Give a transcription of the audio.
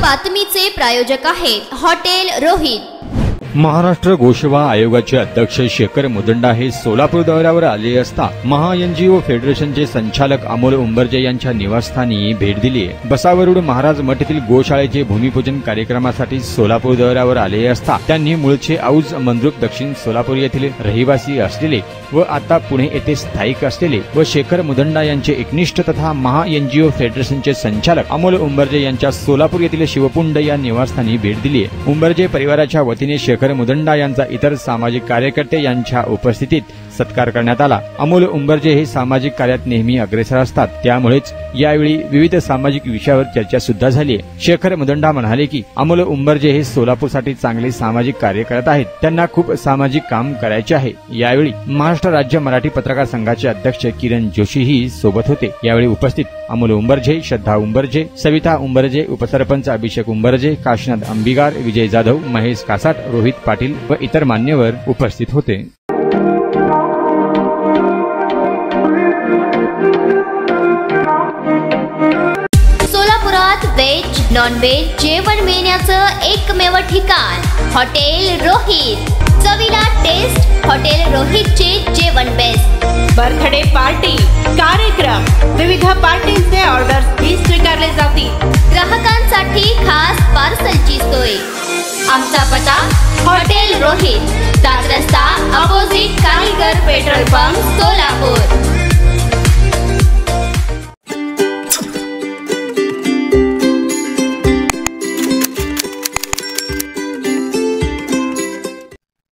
बातमीचे प्रायोजक आहेत हॉटेल रोहित। महाराष्ट्र गोसेवा आयोगाचे अध्यक्ष शेखर मुदंडा हे सोलापूर दौऱ्यावर आले असता महा-एनजीओ फेडरेशनचे संचालक अमोल उंबर्जे यांच्या निवासस्थानी भेट दिली। बसावरुड महाराज मठ येथील गोशाळेचे भूमिपूजन कार्यक्रमासाठी सोलापूर दौऱ्यावर आले असता त्यांनी मूळचे औज मंद्रुप दक्षिण सोलापूर येथील रहिवासी असलेले व आता पुणे येथे स्थायिक असलेले व शेखर मुदंडा यांचे एकनिष्ठ तथा महा-एनजीओ फेडरेशनचे संचालक अमोल उंबर्जे यांच्या सोलापूर येथील शिवपुंड या निवासस्थानी भेट दिली। उंबर्जे परिवाराच्या वतीने शेखर मुदंडा यांचा इतर सामाजिक कार्यकर्ते यांच्या उपस्थितीत सत्कार करण्यात आला। अमोल उंबर्जे हे सामाजिक कार्यात नेहमी अग्रेसर असतात, त्यामुळेच यावेळी विविध सामाजिक विषयावर चर्चा सुद्धा झाली। शेखर मुदंडा म्हणाले की अमोल उंबर्जे हे सोलापूरसाठी चांगले सामाजिक कार्य करत आहेत, त्यांना खूप सामाजिक काम करायचे आहे। यावेळी महाराष्ट्र राज्य मराठी पत्रकार संघाचे अध्यक्ष किरण जोशीही सोबत होते। यावेळी उपस्थित अमोल उंबर्जे, श्रद्धा उंबर्जे, सविता उंबर्जे, उपसरपंच अभिषेक उंबर्जे, काशीनाथ अंबिगार, विजय जाधव, महेश कासाट, रोहित पाटील व इतर मान्यवर उपस्थित होते। सोलापुरात वेज नॉन वेज जेवण मिळण्याचं एकमेव ठिकाण हॉटेल रोहित। चवीला टेस्ट हॉटेल रोहितचे जेवण बेस्ट। बर्थडे पार्टी, कार्यक्रम, विविध पार्टींचे ऑर्डर्स ही स्वीकारले जातील। ग्राहकांसाठी खास पार्सलची सोय। आमचा पत्ता हॉटेल रोहित, दादर रस्ता, अपोजिट कारीगर पेट्रोल पंप, सोलापूर।